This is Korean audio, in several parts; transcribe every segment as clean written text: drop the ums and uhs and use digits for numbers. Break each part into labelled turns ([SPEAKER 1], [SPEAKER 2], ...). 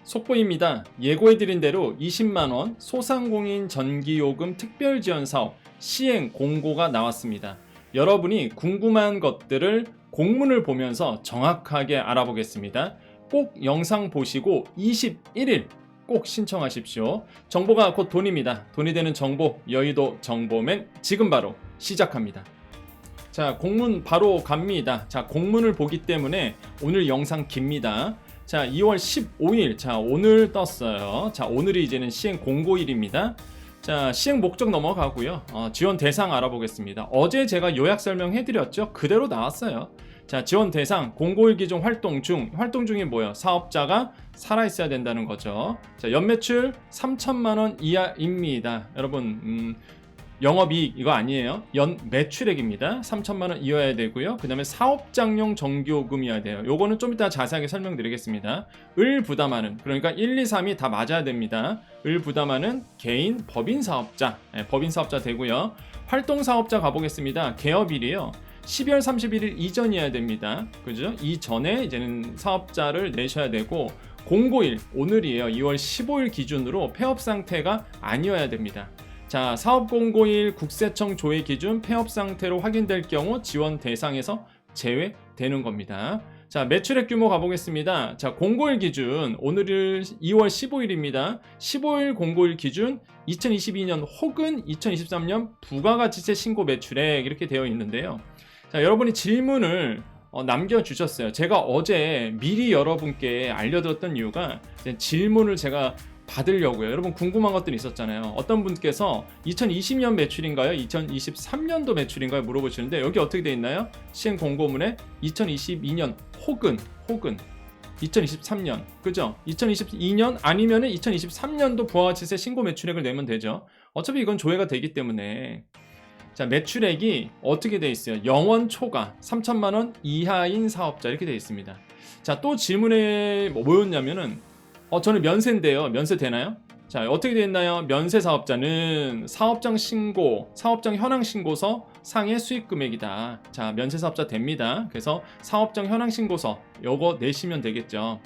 [SPEAKER 1] 속보입니다. 예고해드린 대로 20만원 소상공인 전기요금 특별지원사업 시행 공고가 나왔습니다. 여러분이 궁금한 것들을 공문을 보면서 정확하게 알아보겠습니다. 꼭 영상 보시고 21일 꼭 신청하십시오. 정보가 곧 돈입니다. 돈이 되는 정보, 여의도 정보맨 지금 바로 시작합니다. 자, 공문 바로 갑니다. 자, 공문을 보기 때문에 오늘 영상 깁니다. 자, 2월 15일. 자, 오늘 떴어요. 자, 오늘이 이제는 시행 공고일입니다. 자, 시행 목적 넘어가고요. 지원 대상 알아보겠습니다. 어제 제가 요약 설명해드렸죠? 그대로 나왔어요. 자, 지원 대상, 공고일 기준 활동 중이 뭐예요? 사업자가 살아있어야 된다는 거죠. 자, 연매출 3천만원 이하입니다. 여러분, 영업이익 이거 아니에요. 연 매출액입니다. 3천만원 이어야 되고요. 그 다음에 사업장용 정기요금이어야 돼요. 요거는 좀 이따 자세하게 설명드리겠습니다. 을 부담하는, 그러니까 1, 2, 3이 다 맞아야 됩니다. 을 부담하는 개인 법인 사업자, 법인 사업자 되고요. 활동 사업자 가보겠습니다. 개업일이요. 12월 31일 이전이어야 됩니다. 그죠? 이전에 이제는 사업자를 내셔야 되고, 공고일 오늘이에요. 2월 15일 기준으로 폐업 상태가 아니어야 됩니다. 자, 사업공고일 국세청 조회 기준 폐업 상태로 확인될 경우 지원 대상에서 제외되는 겁니다. 자, 매출액 규모 가보겠습니다. 자, 공고일 기준 오늘은 2월 15일입니다. 15일 공고일 기준 2022년 혹은 2023년 부가가치세 신고 매출액 이렇게 되어 있는데요. 자, 여러분이 질문을 남겨주셨어요. 제가 어제 미리 여러분께 알려드렸던 이유가 질문을 제가 받으려고요. 여러분 궁금한 것들이 있었잖아요. 어떤 분께서 2020년 매출인가요? 2023년도 매출인가요? 물어보시는데 여기 어떻게 되어 있나요? 시행 공고문에 2022년 혹은 2023년, 그죠? 2022년 아니면은 2023년도 부가가치세 신고 매출액을 내면 되죠. 어차피 이건 조회가 되기 때문에. 자, 매출액이 어떻게 되어 있어요? 영원 초과 3천만 원 이하인 사업자 이렇게 되어 있습니다. 자, 또 질문에 뭐였냐면은 저는 면세인데요. 면세 되나요? 자, 어떻게 되었나요? 면세 사업자는 사업장 현황 신고서 상의 수익 금액이다. 자, 면세 사업자 됩니다. 그래서 사업장 현황 신고서 요거 내시면 되겠죠.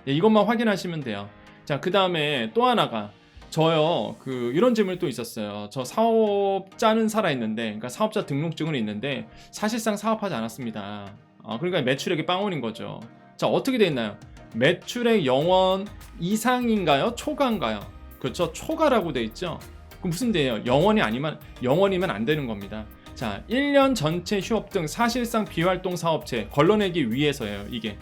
[SPEAKER 1] 네, 이것만 확인하시면 돼요. 자, 그 다음에 또 하나가 저요, 이런 질문이 또 있었어요. 저 사업자는 살아있는데, 그러니까 사업자 등록증은 있는데 사실상 사업하지 않았습니다. 그러니까 매출액이 빵원인 거죠. 자, 어떻게 돼 있나요? 매출액 영원 이상인가요? 초과인가요? 그렇죠. 초과라고 돼 있죠. 그럼 무슨 돼요? 영원이면 안 되는 겁니다. 자, 1년 전체 휴업 등 사실상 비활동 사업체 걸러내기 위해서예요. 이게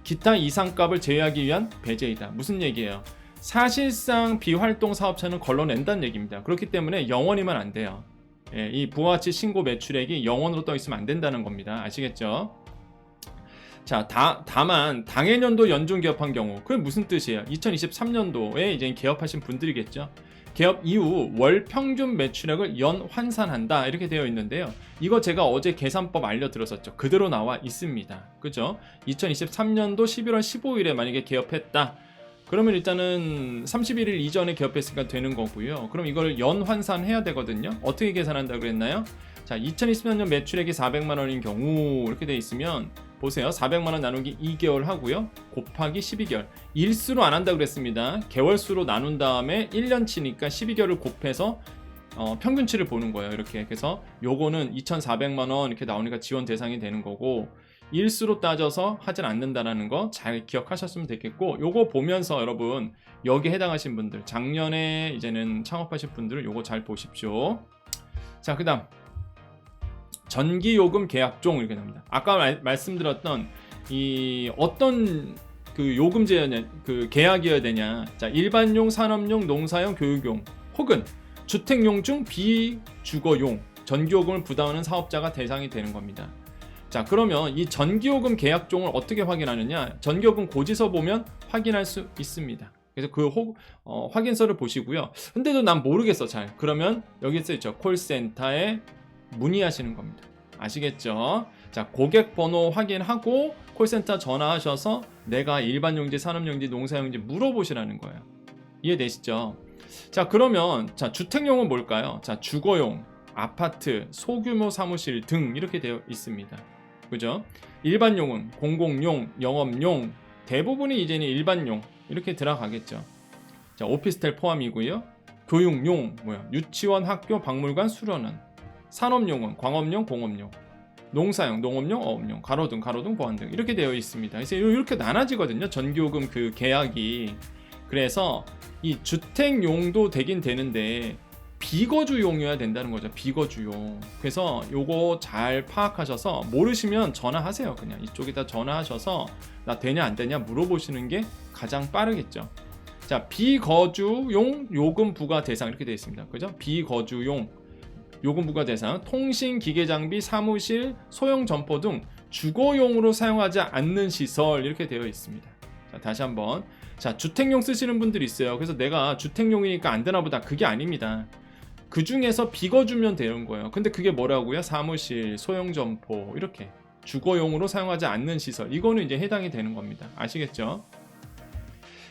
[SPEAKER 1] 기타 이상값을 제외하기 위한 배제이다. 무슨 얘기예요? 사실상 비활동 사업체는 걸러낸다는 얘기입니다. 그렇기 때문에 영원이면 안 돼요. 이 부가가치 신고 매출액이 영원으로 떠 있으면 안 된다는 겁니다. 아시겠죠? 자, 다만 당해년도 연중 개업한 경우 그게 무슨 뜻이에요? 2023년도에 이제 개업하신 분들이겠죠. 개업 이후 월 평균 매출액을 연 환산한다 이렇게 되어 있는데요. 이거 제가 어제 계산법 알려드렸었죠. 그대로 나와 있습니다. 그죠? 2023년도 11월 15일에 만약에 개업했다. 그러면 일단은 31일 이전에 개업했으니까 되는 거고요. 그럼 이걸 연 환산해야 되거든요. 어떻게 계산한다고 그랬나요? 자, 2023년 매출액이 400만 원인 경우 이렇게 돼 있으면 보세요. 400만 원 나누기 2개월 하고요. 곱하기 12개월. 일수로 안 한다고 그랬습니다. 개월수로 나눈 다음에 1년치니까 12개월을 곱해서 평균치를 보는 거예요. 이렇게. 그래서 요거는 2,400만 원 이렇게 나오니까 지원 대상이 되는 거고 일수로 따져서 하진 않는다라는 거 잘 기억하셨으면 되겠고 요거 보면서 여러분 여기에 해당하신 분들 작년에 이제는 창업하실 분들은 요거 잘 보십시오. 자, 그 다음 전기요금 계약종 이렇게 나옵니다. 아까 말씀드렸던 이 어떤 요금제냐 계약이어야 되냐. 자, 일반용, 산업용, 농사용, 교육용 혹은 주택용 중 비주거용 전기요금을 부담하는 사업자가 대상이 되는 겁니다. 자, 그러면 이 전기요금 계약종을 어떻게 확인하느냐? 전기요금 고지서 보면 확인할 수 있습니다. 그래서 확인서를 보시고요. 근데도 난 모르겠어 잘. 그러면 여기 써있죠. 콜센터에 문의하시는 겁니다. 아시겠죠? 자, 고객 번호 확인하고 콜센터 전화하셔서 내가 일반용지, 산업용지, 농사용지 물어보시라는 거예요. 이해되시죠? 자, 그러면 자, 주택용은 뭘까요? 자, 주거용, 아파트, 소규모 사무실 등 이렇게 되어 있습니다. 그죠? 일반용은 공공용, 영업용, 대부분이 이제는 일반용, 이렇게 들어가겠죠. 자, 오피스텔 포함이고요. 교육용, 유치원, 학교, 박물관, 수련원. 산업용은 광업용, 공업용. 농사용, 농업용, 어업용, 가로등, 보안등 이렇게 되어 있습니다. 그래서 이렇게 나눠지거든요. 전기요금 그 계약이. 그래서 이 주택용도 되긴 되는데 비거주용이어야 된다는 거죠. 비거주용. 그래서 요거 잘 파악하셔서 모르시면 전화하세요. 그냥 이쪽에다 전화하셔서 나 되냐 안 되냐 물어보시는 게 가장 빠르겠죠. 자, 비거주용 요금 부과 대상 이렇게 되어 있습니다. 그죠? 비거주용 요금 부과 대상, 통신, 기계 장비, 사무실, 소형 점포 등 주거용으로 사용하지 않는 시설 이렇게 되어 있습니다. 자, 다시 한번. 자, 주택용 쓰시는 분들이 있어요. 그래서 내가 주택용이니까 안 되나 보다. 그게 아닙니다. 그 중에서 비거주면 되는 거예요. 근데 그게 뭐라고요? 사무실, 소형 점포 이렇게 주거용으로 사용하지 않는 시설. 이거는 이제 해당이 되는 겁니다. 아시겠죠?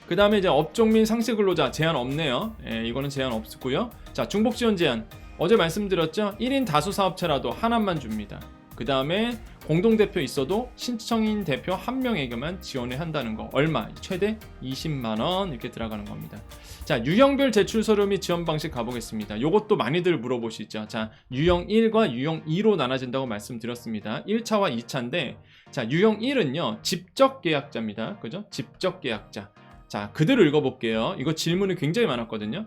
[SPEAKER 1] 그 다음에 이제 업종 및 상시 근로자 제한 없네요. 이거는 제한 없고요. 자, 중복 지원 제한. 어제 말씀드렸죠? 1인 다수 사업체라도 하나만 줍니다. 그 다음에 공동대표 있어도 신청인 대표 한 명에게만 지원을 한다는 거. 얼마? 최대 20만원 이렇게 들어가는 겁니다. 자, 유형별 제출 서류 및 지원 방식 가보겠습니다. 요것도 많이들 물어보시죠. 자, 유형 1과 유형 2로 나눠진다고 말씀드렸습니다. 1차와 2차인데, 자, 유형 1은요, 직접 계약자입니다. 그죠? 직접 계약자. 자, 그대로 읽어볼게요. 이거 질문이 굉장히 많았거든요.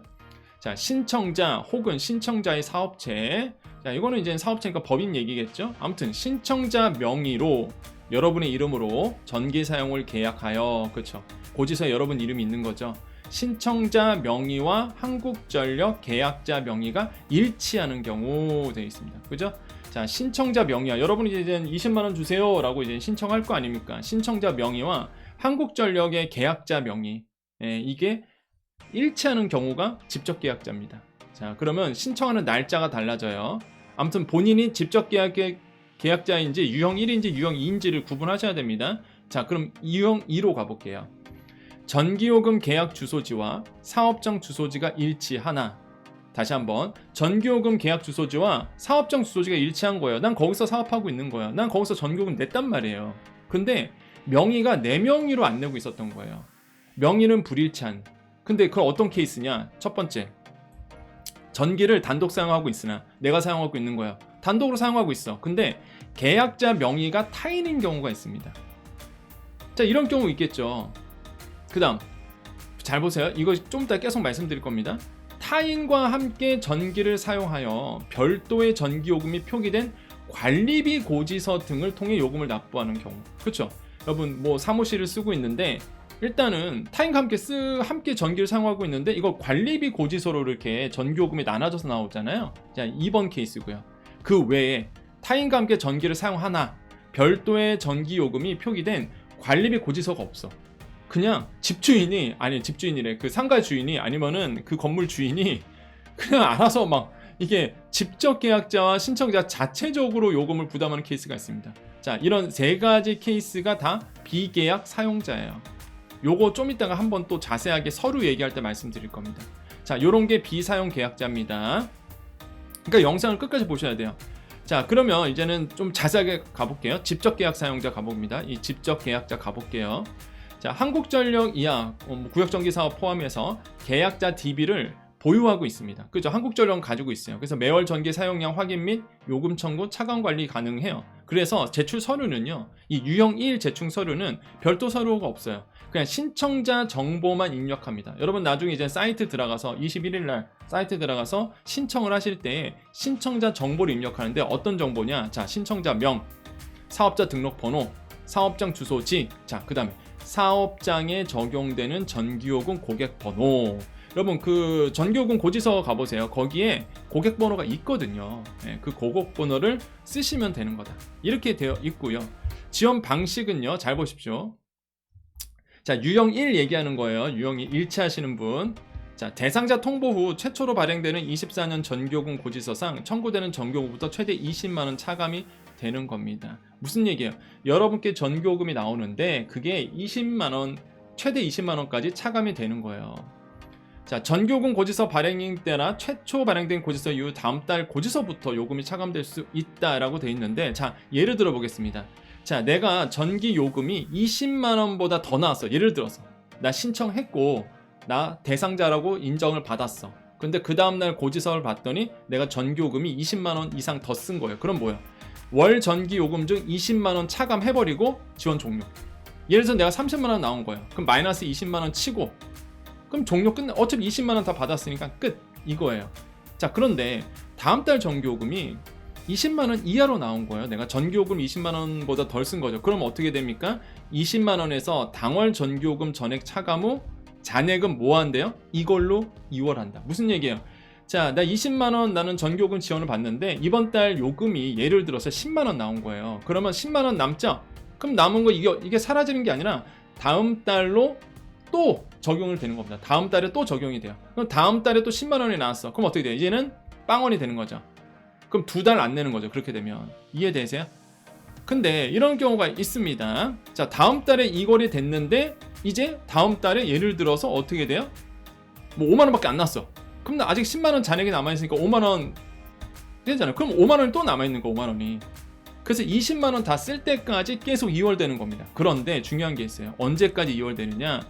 [SPEAKER 1] 자, 신청자 혹은 신청자의 사업체. 자, 이거는 이제 사업체니까 법인 얘기겠죠. 아무튼 신청자 명의로 여러분의 이름으로 전기 사용을 계약하여, 그렇죠, 고지서에 여러분 이름이 있는 거죠. 신청자 명의와 한국전력 계약자 명의가 일치하는 경우 되어 있습니다. 그죠? 자, 신청자 명의와 여러분이 이제 20만원 주세요 라고 이제 신청할 거 아닙니까? 신청자 명의와 한국전력의 계약자 명의, 이게 일치하는 경우가 직접 계약자입니다. 자, 그러면 신청하는 날짜가 달라져요. 아무튼 본인이 직접 계약자인지 유형 1인지 유형 2인지를 구분하셔야 됩니다. 자, 그럼 유형 2로 가볼게요. 전기요금 계약 주소지와 사업장 주소지가 일치하나. 다시 한번, 전기요금 계약 주소지와 사업장 주소지가 일치한 거예요. 난 거기서 사업하고 있는 거야. 난 거기서 전기요금 냈단 말이에요. 근데 명의가 내 명의로 안 내고 있었던 거예요. 명의는 불일치한. 근데 그건 어떤 케이스냐? 첫 번째, 전기를 단독 사용하고 있으나 내가 사용하고 있는 거야. 단독으로 사용하고 있어. 근데 계약자 명의가 타인인 경우가 있습니다. 자, 이런 경우 있겠죠. 그 다음, 잘 보세요. 이거 좀 이따 계속 말씀드릴 겁니다. 타인과 함께 전기를 사용하여 별도의 전기요금이 표기된 관리비 고지서 등을 통해 요금을 납부하는 경우. 그렇죠? 여러분, 뭐 사무실을 쓰고 있는데 일단은 타인과 함께 전기를 사용하고 있는데 이거 관리비 고지서로 이렇게 전기요금이 나눠져서 나오잖아요. 자, 2번 케이스고요. 그 외에 타인과 함께 전기를 사용하나 별도의 전기요금이 표기된 관리비 고지서가 없어. 그냥 집주인이래. 그 상가 주인이 아니면은 그 건물 주인이 그냥 알아서 막 이게 직접 계약자와 신청자 자체적으로 요금을 부담하는 케이스가 있습니다. 자, 이런 세 가지 케이스가 다 비계약 사용자예요. 요거 좀 이따가 한번 또 자세하게 서류 얘기할 때 말씀드릴 겁니다. 자, 요런 게 비사용 계약자입니다. 그러니까 영상을 끝까지 보셔야 돼요. 자, 그러면 이제는 좀 자세하게 가볼게요. 직접 계약 사용자 가봅니다. 이 직접 계약자 가볼게요. 자, 한국전력 이하 구역전기 사업 포함해서 계약자 DB를 보유하고 있습니다. 그죠? 한국전력은 가지고 있어요. 그래서 매월 전기 사용량 확인 및 요금 청구, 차감 관리 가능해요. 그래서 제출 서류는요, 이 유형 1 제출 서류는 별도 서류가 없어요. 그냥 신청자 정보만 입력합니다. 여러분 나중에 이제 사이트 들어가서 21일날 사이트 들어가서 신청을 하실 때 신청자 정보를 입력하는데 어떤 정보냐? 자, 신청자 명, 사업자 등록번호, 사업장 주소지, 자, 그 다음에 사업장에 적용되는 전기요금 고객번호. 여러분 그 전기요금 고지서 가보세요. 거기에 고객번호가 있거든요. 그 고객번호를 쓰시면 되는 거다. 이렇게 되어 있고요. 지원 방식은요, 잘 보십시오. 자, 유형 1 얘기하는 거예요. 유형이 일치하시는 분. 자, 대상자 통보 후 최초로 발행되는 24년 전기요금 고지서상 청구되는 전기요금부터 최대 20만원 차감이 되는 겁니다. 무슨 얘기예요? 여러분께 전기요금이 나오는데 그게 20만원, 최대 20만원까지 차감이 되는 거예요. 자, 전기요금 고지서 발행 때나 최초 발행된 고지서 이후 다음 달 고지서부터 요금이 차감될 수 있다라고 되어 있는데, 자, 예를 들어 보겠습니다. 자, 내가 전기요금이 20만원보다 더 나왔어. 예를 들어서 나 신청했고 나 대상자라고 인정을 받았어. 근데 그 다음날 고지서를 봤더니 내가 전기요금이 20만원 이상 더 쓴 거예요. 그럼 뭐야? 월 전기요금 중 20만원 차감해버리고 지원 종료. 예를 들어서 내가 30만원 나온 거예요. 그럼 마이너스 20만원 치고 그럼 종료 끝내. 어차피 20만원 다 받았으니까 끝 이거예요. 자, 그런데 다음 달 전기요금이 20만원 이하로 나온 거예요. 내가 전기요금 20만원보다 덜 쓴 거죠. 그럼 어떻게 됩니까? 20만원에서 당월 전기요금 전액 차감 후 잔액은 뭐 한대요? 이걸로 2월 한다. 무슨 얘기예요? 자, 나 20만원 나는 전기요금 지원을 받는데 이번 달 요금이 예를 들어서 10만원 나온 거예요. 그러면 10만원 남죠? 그럼 남은 거 이게 사라지는 게 아니라 다음 달로 또 적용을 되는 겁니다. 다음 달에 또 적용이 돼요. 그럼 다음 달에 또 10만원이 나왔어. 그럼 어떻게 돼요? 이제는 빵원이 되는 거죠. 그럼 2달 안 내는 거죠. 그렇게 되면. 이해되세요? 근데 이런 경우가 있습니다. 자, 다음 달에 이걸이 됐는데 이제 다음 달에 예를 들어서 어떻게 돼요? 뭐 5만원밖에 안 났어. 그럼 나 아직 10만원 잔액이 남아있으니까 5만원 되잖아요. 그럼 5만원이 또 남아있는 거 5만원이. 그래서 20만원 다 쓸 때까지 계속 2월 되는 겁니다. 그런데 중요한 게 있어요. 언제까지 2월 되느냐?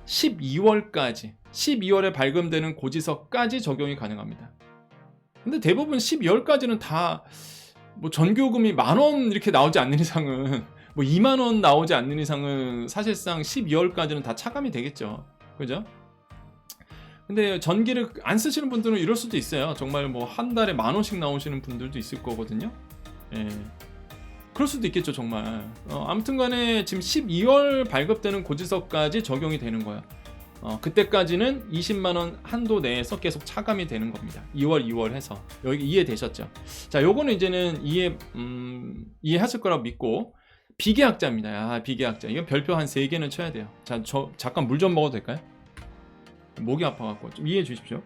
[SPEAKER 1] 12월까지 12월에 발급되는 고지서까지 적용이 가능합니다. 근데 대부분 12월까지는 다 뭐 전기요금이 10,000원 이렇게 나오지 않는 이상은 뭐 20,000원 나오지 않는 이상은 사실상 12월까지는 다 차감이 되겠죠. 그죠? 근데 전기를 안 쓰시는 분들은 이럴 수도 있어요. 정말 뭐 한 달에 10,000원씩 나오시는 분들도 있을 거거든요. 예. 그럴 수도 있겠죠, 정말. 아무튼 간에 지금 12월 발급되는 고지서까지 적용이 되는 거예요. 그때까지는 20만원 한도 내에서 계속 차감이 되는 겁니다. 2월 해서. 여기 이해되셨죠? 자, 요거는 이제는 이해하실 거라고 믿고. 비계약자입니다. 아, 비계약자. 이거 별표 한 3개는 쳐야 돼요. 자, 저 잠깐 물 좀 먹어도 될까요? 목이 아파갖고 좀 이해해 주십시오.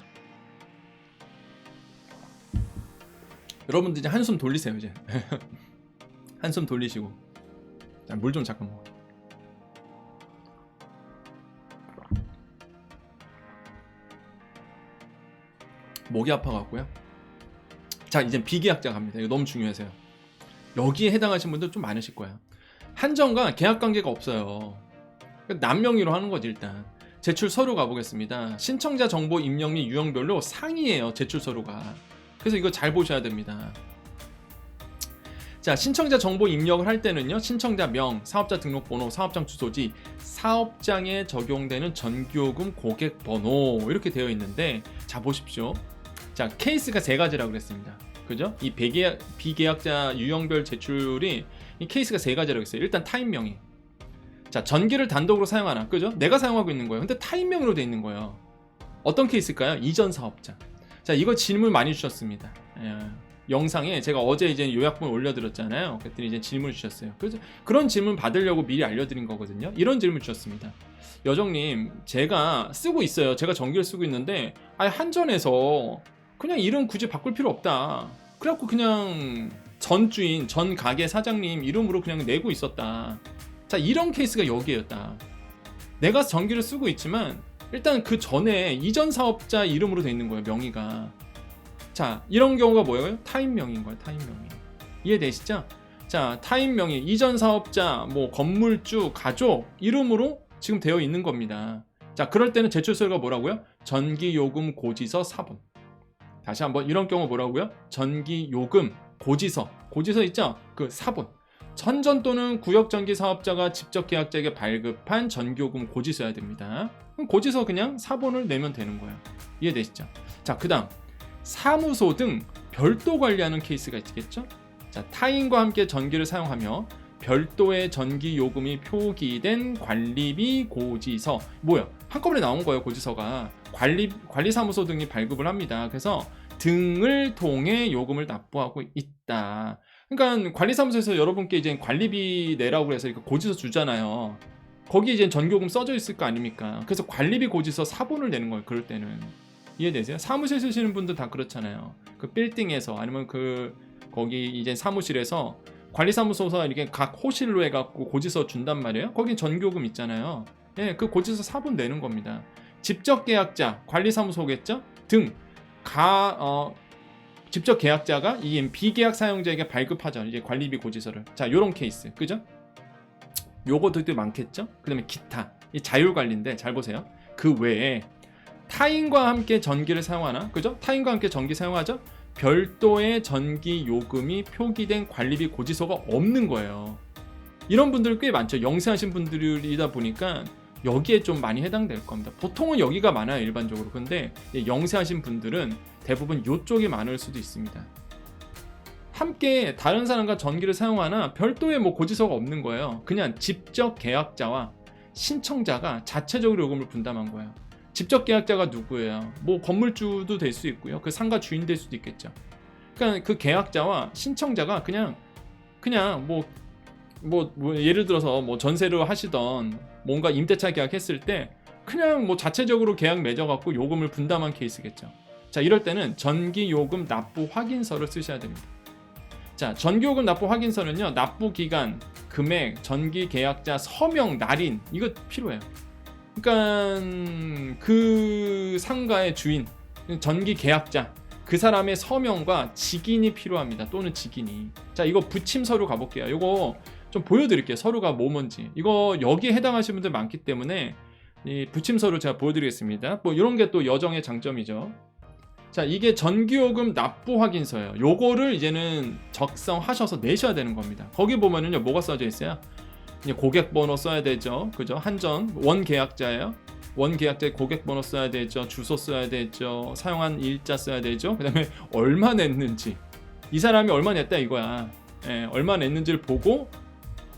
[SPEAKER 1] 여러분들 이제 한숨 돌리세요, 이제. 한숨 돌리시고. 자, 물 좀 잠깐 먹어. 목이 아파갖고요. 자, 이제 비계약자 갑니다. 이거 너무 중요해서요. 여기에 해당하신 분들 좀 많으실 거예요. 한정과 계약관계가 없어요. 남명의로 하는 거지 일단. 제출 서류 가보겠습니다. 신청자 정보 입력 및 유형별로 상이에요. 제출 서류가. 그래서 이거 잘 보셔야 됩니다. 자, 신청자 정보 입력을 할 때는요. 신청자 명, 사업자 등록번호, 사업장 주소지, 사업장에 적용되는 전기요금 고객번호 이렇게 되어 있는데 자, 보십시오. 자, 케이스가 3가지라고 그랬습니다. 그죠? 이 비계약자 유형별 제출이 이 케이스가 3가지라고 했어요. 일단 타인명의. 자, 전기를 단독으로 사용하나, 그죠? 내가 사용하고 있는 거예요. 근데 타인명의로 돼 있는 거예요. 어떤 케이스일까요? 이전 사업자. 자, 이거 질문 많이 주셨습니다. 영상에 제가 어제 이제 요약본 올려드렸잖아요. 그랬더니 이제 질문 주셨어요. 그래서 그런 질문 받으려고 미리 알려드린 거거든요. 이런 질문 주셨습니다. 여정님, 제가 쓰고 있어요. 제가 전기를 쓰고 있는데, 한전에서 그냥 이름 굳이 바꿀 필요 없다. 그래갖고 그냥 전 주인, 전 가게 사장님 이름으로 그냥 내고 있었다. 자, 이런 케이스가 여기였다. 내가 전기를 쓰고 있지만 일단 그 전에 이전 사업자 이름으로 돼 있는 거예요. 명의가. 자, 이런 경우가 뭐예요? 타인명의인 거예요. 타인명의. 이해되시죠? 자, 타인명의, 이전 사업자, 뭐 건물주, 가족 이름으로 지금 되어 있는 겁니다. 자, 그럴 때는 제출 서류가 뭐라고요? 전기요금 고지서 사본. 다시 한번, 이런 경우 뭐라고요? 전기요금 고지서 있죠? 그 사본. 천전 또는 구역전기 사업자가 직접 계약자에게 발급한 전기요금 고지서야 됩니다. 그럼 고지서 그냥 사본을 내면 되는 거예요. 이해되시죠? 자, 그 다음 사무소 등 별도 관리하는 케이스가 있겠죠? 자, 타인과 함께 전기를 사용하며 별도의 전기요금이 표기된 관리비 고지서. 뭐야? 한꺼번에 나온 거예요. 고지서가. 관리사무소 등이 발급을 합니다. 그래서 등을 통해 요금을 납부하고 있다. 그러니까 관리사무소에서 여러분께 이제 관리비 내라고 해서 고지서 주잖아요. 거기에 이제 전기요금 써져 있을 거 아닙니까? 그래서 관리비 고지서 사본을 내는 거예요. 그럴 때는. 이해되세요? 사무실 쓰시는 분들 다 그렇잖아요. 그 빌딩에서 아니면 거기 이제 사무실에서 관리사무소에서 이렇게 각 호실로 해갖고 고지서 준단 말이에요. 거긴 전기요금 있잖아요. 예, 그 고지서 사본 내는 겁니다. 직접 계약자, 관리사무소겠죠? 등 직접 계약자가 이 비계약 사용자에게 발급하죠. 이제 관리비 고지서를. 자, 요런 케이스. 그죠? 요것도 많겠죠? 그 다음에 기타. 이 자율관리인데 잘 보세요. 그 외에 타인과 함께 전기를 사용하나, 그죠? 타인과 함께 전기 사용하죠? 별도의 전기 요금이 표기된 관리비 고지서가 없는 거예요. 이런 분들 꽤 많죠. 영세하신 분들이다 보니까 여기에 좀 많이 해당될 겁니다. 보통은 여기가 많아요, 일반적으로. 근데 영세하신 분들은 대부분 이쪽이 많을 수도 있습니다. 함께 다른 사람과 전기를 사용하나 별도의 뭐 고지서가 없는 거예요. 그냥 직접 계약자와 신청자가 자체적으로 요금을 분담한 거예요. 직접 계약자가 누구예요? 뭐 건물주도 될 수 있고요. 그 상가 주인 될 수도 있겠죠. 그러니까 그 계약자와 신청자가 그냥 뭐 예를 들어서 뭐 전세로 하시던 뭔가 임대차 계약했을 때 그냥 뭐 자체적으로 계약 맺어갖고 요금을 분담한 케이스겠죠. 자, 이럴 때는 전기요금 납부 확인서를 쓰셔야 됩니다. 자, 전기요금 납부 확인서는요, 납부 기간, 금액, 전기 계약자 서명, 날인 이거 필요해요. 그러니까 그 상가의 주인, 전기 계약자, 그 사람의 서명과 직인이 필요합니다. 또는 직인이. 자, 이거 부침 서류 가볼게요. 이거 좀 보여드릴게요. 서류가 뭔지. 이거 여기에 해당하시는 분들 많기 때문에 이 부침 서류 제가 보여드리겠습니다. 뭐 이런 게 또 여정의 장점이죠. 자, 이게 전기요금 납부 확인서예요. 요거를 이제는 작성하셔서 내셔야 되는 겁니다. 거기 보면은요, 뭐가 써져 있어요? 고객번호 써야 되죠. 그죠? 한전 원 계약자예요. 원 계약자의 고객번호 써야 되죠. 주소 써야 되죠. 사용한 일자 써야 되죠. 그 다음에 얼마 냈는지, 이 사람이 얼마 냈다 이거야. 예, 얼마 냈는지를 보고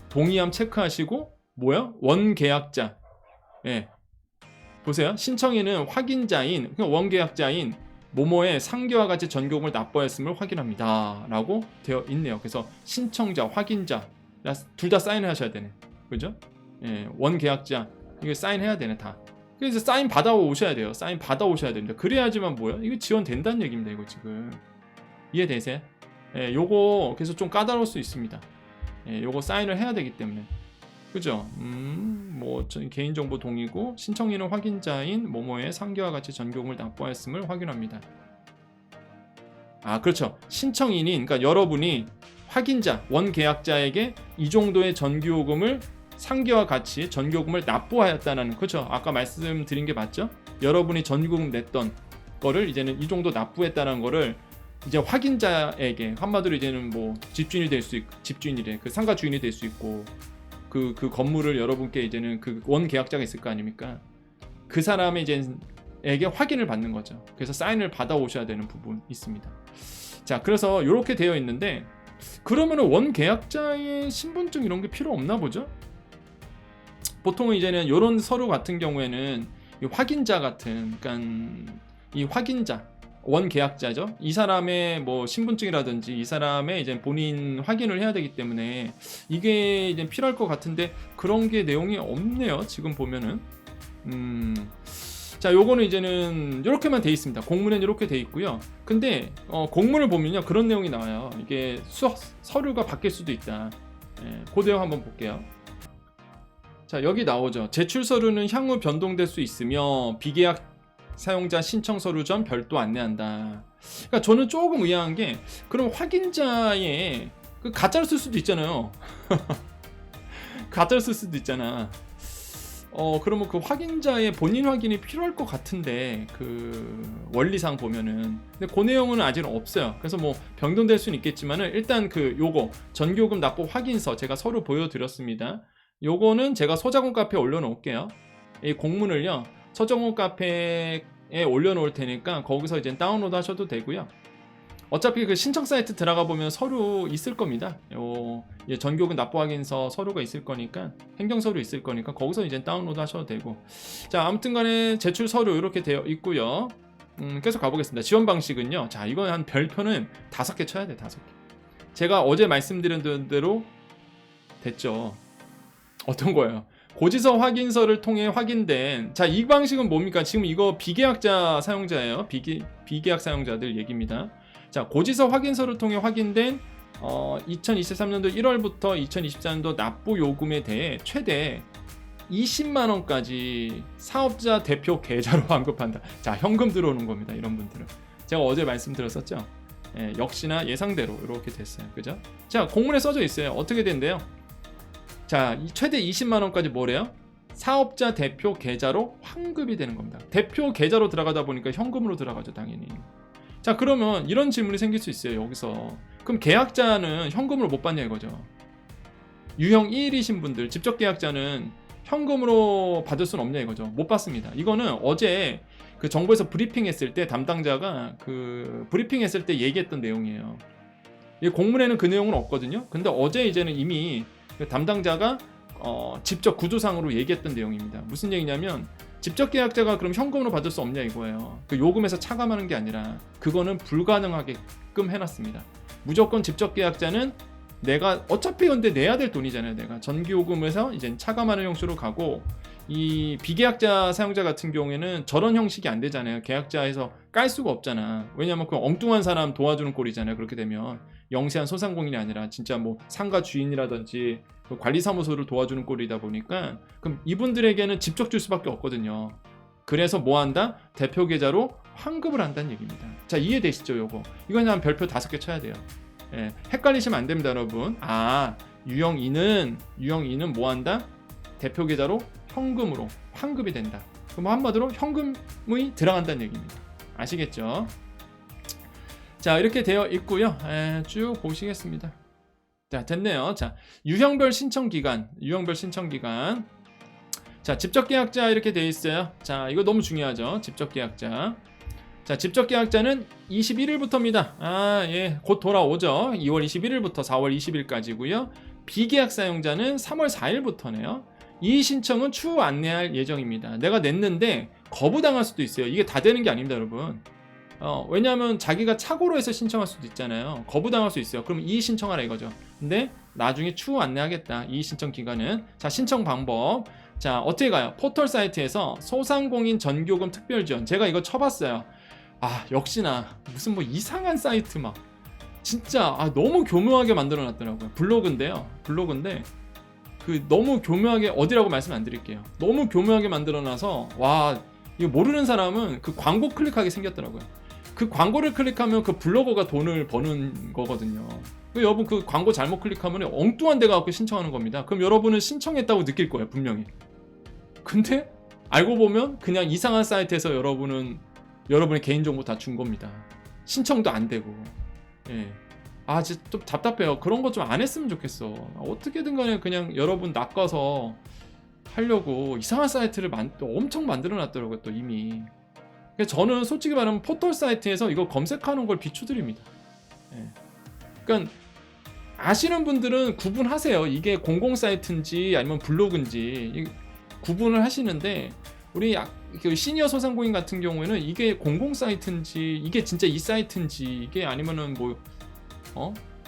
[SPEAKER 1] 동의함 체크하시고, 뭐야? 원 계약자. 예, 보세요. 신청인은 확인자인, 그냥 원 계약자인 모모의 상계와 같이 전기요금을 납부했음을 확인합니다 라고 되어 있네요. 그래서 신청자, 확인자 둘 다 사인을 하셔야 되네. 그죠? 예, 원 계약자 이거 사인해야 되네 다. 그래서 사인 받아 오셔야 돼요. 사인 받아 오셔야 됩니다. 그래야지만 뭐야? 이거 지원된다는 얘기입니다. 이거 지금 이해되세요? 예, 요거 그래서 좀 까다로울 수 있습니다. 예, 요거 사인을 해야 되기 때문에. 그죠? 뭐 개인정보 동의고 신청인은 확인자인 모모의 상계와 같이 전기요금을 납부하였음을 확인합니다. 아, 그렇죠. 신청인인, 그러니까 여러분이 확인자, 원 계약자에게 이 정도의 전기요금을 상계와 같이 전기요금을 납부하였다는, 그렇죠. 아까 말씀드린 게 맞죠? 여러분이 전기요금 냈던 거를 이제는 이 정도 납부했다는 거를 이제 확인자에게, 한마디로 이제는 뭐 집주인이 될 수 있고, 집주인이래, 그 상가 주인이 될 수 있고, 그 건물을 여러분께 이제는 그 원 계약자가 있을 거 아닙니까? 그 사람의 이제에게 확인을 받는 거죠. 그래서 사인을 받아 오셔야 되는 부분이 있습니다. 자, 그래서 이렇게 되어 있는데, 그러면은 원 계약자의 신분증 이런 게 필요 없나 보죠? 보통은 이제는 이런 서류 같은 경우에는 이 확인자 같은, 그러니까 이 확인자, 원 계약자죠. 이 사람의 뭐 신분증이라든지 이 사람의 이제 본인 확인을 해야 되기 때문에 이게 이제 필요할 것 같은데 그런 게 내용이 없네요. 지금 보면은. 자, 요거는 이제는 이렇게만 돼 있습니다. 공문에는 이렇게 돼 있고요. 근데 공문을 보면요, 그런 내용이 나와요. 이게 서류가 바뀔 수도 있다. 예, 그 내용 한번 볼게요. 자, 여기 나오죠. 제출 서류는 향후 변동될 수 있으며 비계약 사용자 신청 서류 전 별도 안내한다. 그러니까 저는 조금 의아한 게, 그럼 확인자의 그 가짜를 쓸 수도 있잖아요. 가짜를 쓸 수도 있잖아. 그러면 그 확인자의 본인 확인이 필요할 것 같은데, 그 원리상 보면은. 근데 그 내용은 아직은 없어요. 그래서 뭐 변동될 수는 있겠지만은 일단 그 요거 전기요금 납부 확인서 제가 서류 보여드렸습니다. 요거는 제가 소자공 카페에 올려놓을게요. 이 공문을요, 서정호 카페에 올려놓을 테니까 거기서 이제 다운로드 하셔도 되고요. 어차피 그 신청 사이트 들어가 보면 서류 있을 겁니다. 전기요금 납부 확인서 서류가 있을 거니까, 행정 서류 있을 거니까 거기서 이제 다운로드 하셔도 되고. 자, 아무튼간에 제출 서류 이렇게 되어 있고요. 계속 가보겠습니다. 지원 방식은요. 자, 이거 한 별표는 5개 쳐야 돼. 5개. 제가 어제 말씀드린 대로 됐죠. 어떤 거예요? 고지서 확인서를 통해 확인된, 자, 이 방식은 뭡니까? 지금 이거 비계약자 사용자예요. 비계약 사용자들 얘기입니다. 자, 고지서 확인서를 통해 확인된 2023년도 1월부터 2024년도 납부 요금에 대해 최대 20만 원까지 사업자 대표 계좌로 환급한다. 자, 현금 들어오는 겁니다. 이런 분들은 제가 어제 말씀드렸었죠. 예, 역시나 예상대로 이렇게 됐어요. 그죠? 자, 공문에 써져 있어요. 어떻게 된대요? 자, 최대 20만 원까지 뭐래요? 사업자 대표 계좌로 환급이 되는 겁니다. 대표 계좌로 들어가다 보니까 현금으로 들어가죠, 당연히. 자, 그러면 이런 질문이 생길 수 있어요, 여기서. 그럼 계약자는 현금으로 못 받냐 이거죠. 유형 1이신 분들, 직접 계약자는 현금으로 받을 수는 없냐 이거죠. 못 받습니다. 이거는 어제 그 정부에서 브리핑했을 때 담당자가 그 브리핑했을 때 얘기했던 내용이에요. 이 공문에는 그 내용은 없거든요. 근데 어제 이제는 이미 그 담당자가 직접 구조상으로 얘기했던 내용입니다. 무슨 얘기냐면 직접 계약자가 그럼 현금으로 받을 수 없냐 이거예요. 그 요금에서 차감하는 게 아니라 그거는 불가능하게끔 해놨습니다. 무조건 직접 계약자는 내가 어차피 근데 내야 될 돈이잖아요. 내가 전기요금에서 이제 차감하는 형식으로 가고, 이 비계약자 사용자 같은 경우에는 저런 형식이 안 되잖아요. 계약자에서 깔 수가 없잖아. 왜냐면 그 엉뚱한 사람 도와주는 꼴이잖아요. 그렇게 되면 영세한 소상공인이 아니라 진짜 뭐 상가 주인이라든지 관리사무소를 도와주는 꼴이다 보니까 그럼 이분들에게는 직접 줄 수밖에 없거든요. 그래서 뭐 한다? 대표 계좌로 환급을 한다는 얘기입니다. 자, 이해되시죠? 요거 이건 한 별표 5개 쳐야 돼요. 예, 헷갈리시면 안 됩니다, 여러분. 유형 2는 뭐 한다? 대표 계좌로 현금으로 환급이 된다. 그럼 한마디로 현금이 들어간다는 얘기입니다. 아시겠죠? 자, 이렇게 되어 있고요. 쭉 보시겠습니다. 자, 됐네요. 자, 유형별 신청 기간. 자, 직접 계약자 이렇게 되어 있어요. 자, 이거 너무 중요하죠. 직접 계약자. 자, 직접 계약자는 21일부터입니다. 예, 곧 돌아오죠. 2월 21일부터 4월 20일까지고요. 비계약 사용자는 3월 4일부터네요. 이 신청은 추후 안내할 예정입니다. 내가 냈는데 거부당할 수도 있어요. 이게 다 되는 게 아닙니다, 여러분. 왜냐하면 자기가 착오로 해서 신청할 수도 있잖아요. 거부당할 수 있어요. 그럼 이의 신청하라 이거죠. 근데 나중에 추후 안내하겠다. 이의 신청 기간은. 자, 신청 방법. 자, 어떻게 가요? 포털 사이트에서 소상공인 전기요금 특별지원. 제가 이거 쳐봤어요. 역시나 무슨 뭐 이상한 사이트 막 진짜 너무 교묘하게 만들어 놨더라고요. 블로그인데 그 너무 교묘하게, 어디라고 말씀 안 드릴게요. 너무 교묘하게 만들어 놔서 이거 모르는 사람은 그 광고 클릭하게 생겼더라고요. 그 광고를 클릭하면 그 블로거가 돈을 버는 거거든요. 여러분 그 광고 잘못 클릭하면 엉뚱한 데 가서 신청하는 겁니다. 그럼 여러분은 신청했다고 느낄 거예요, 분명히. 근데 알고 보면 그냥 이상한 사이트에서 여러분의 개인정보 다 준 겁니다. 신청도 안 되고. 예. 진짜 좀 답답해요. 그런 거 좀 안 했으면 좋겠어. 어떻게든 간에 그냥 여러분 낚아서 하려고 이상한 사이트를 엄청 만들어 놨더라고요, 또 이미. 그래서 저는 솔직히 말하면 포털 사이트에서 이거 검색하는 걸 비추드립니다. 예. 그러니까 아시는 분들은 구분하세요. 이게 공공 사이트인지 아니면 블로그인지 구분을 하시는데, 우리 그 시니어 소상공인 같은 경우에는 이게 공공 사이트인지, 이게 진짜 이 사이트인지, 이게 아니면은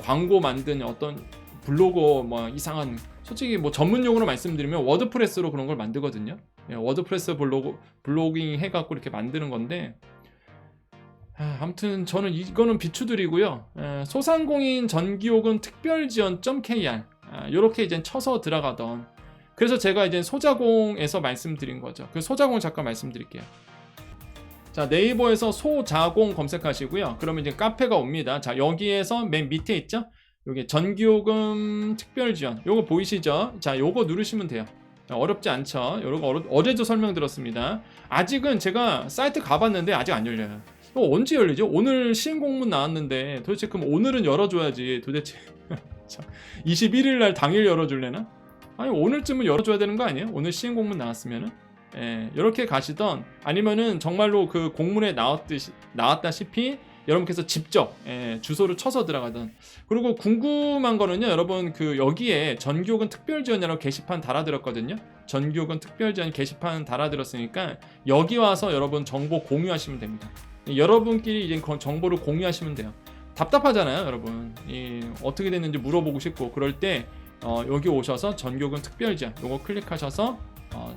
[SPEAKER 1] 광고 만든 어떤 블로거 뭐 이상한, 솔직히 뭐 전문 용어로 말씀드리면 워드프레스로 그런 걸 만들거든요. 예, 워드프레스 블로깅 해갖고 이렇게 만드는 건데, 아무튼 저는 이거는 비추드리고요. 소상공인 전기요금 특별지원.kr 이렇게 이제 쳐서 들어가던. 그래서 제가 이제 소자공에서 말씀드린 거죠. 그 소자공 잠깐 말씀드릴게요. 자, 네이버에서 소자공 검색하시고요. 그러면 이제 카페가 옵니다. 자, 여기에서 맨 밑에 있죠? 여기 전기요금 특별지원. 요거 보이시죠? 자, 요거 누르시면 돼요. 어렵지 않죠? 요거 어제도 설명드렸습니다. 아직은 제가 사이트 가봤는데 아직 안 열려요. 이거 언제 열리죠? 오늘 시행공문 나왔는데 도대체 그럼 오늘은 열어줘야지. 도대체 21일 날 당일 열어줄래나? 아니, 오늘쯤은 열어줘야 되는 거 아니에요? 오늘 시행공문 나왔으면은. 이렇게 가시던, 아니면은 정말로 그 공문에 나왔다시피 여러분께서 직접 주소를 쳐서 들어가던. 그리고 궁금한 거는요, 여러분 그 여기에 전기요금 특별지원이라고 게시판 달아드렸거든요. 전기요금 특별지원 게시판 달아드렸으니까 여기 와서 여러분 정보 공유하시면 됩니다. 여러분끼리 이제 정보를 공유하시면 돼요. 답답하잖아요, 여러분. 어떻게 됐는지 물어보고 싶고 그럴 때 여기 오셔서 전기요금 특별지원 요거 클릭하셔서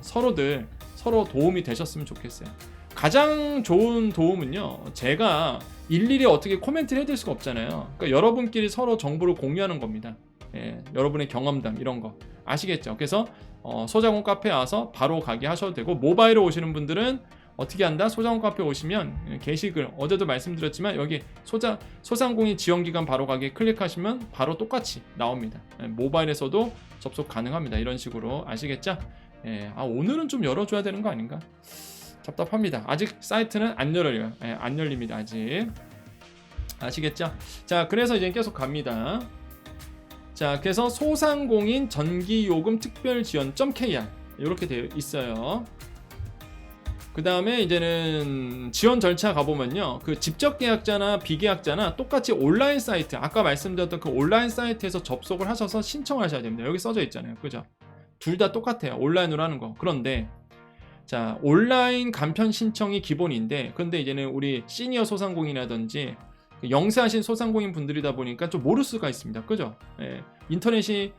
[SPEAKER 1] 서로 도움이 되셨으면 좋겠어요. 가장 좋은 도움은요, 제가 일일이 어떻게 코멘트를 해드릴 수가 없잖아요. 그러니까 여러분끼리 서로 정보를 공유하는 겁니다. 여러분의 경험담 이런 거 아시겠죠? 그래서 소자공 카페에 와서 바로 가게 하셔도 되고, 모바일로 오시는 분들은 어떻게 한다? 소자공 카페 오시면 게시글, 어제도 말씀드렸지만 여기 소상공인 지원기간 바로 가게 클릭하시면 바로 똑같이 나옵니다. 모바일에서도 접속 가능합니다. 이런 식으로. 아시겠죠? 예, 오늘은 좀 열어줘야 되는 거 아닌가? 답답합니다. 아직 사이트는 안 열려요. 예, 안 열립니다. 아직. 아시겠죠? 자, 그래서 이제 계속 갑니다. 자, 그래서 소상공인 전기요금 특별지원.kr 이렇게 되어 있어요. 그 다음에 이제는 지원 절차 가보면요, 그 직접 계약자나 비계약자나 똑같이 온라인 사이트, 아까 말씀드렸던 그 온라인 사이트에서 접속을 하셔서 신청을 하셔야 됩니다. 여기 써져 있잖아요. 그죠? 둘 다 똑같아요. 온라인으로 하는 거. 그런데 자, 온라인 간편 신청이 기본인데, 근데 이제는 우리 시니어 소상공인이라든지 영세하신 소상공인 분들이다 보니까 좀 모를 수가 있습니다. 그죠? 예, 인터넷이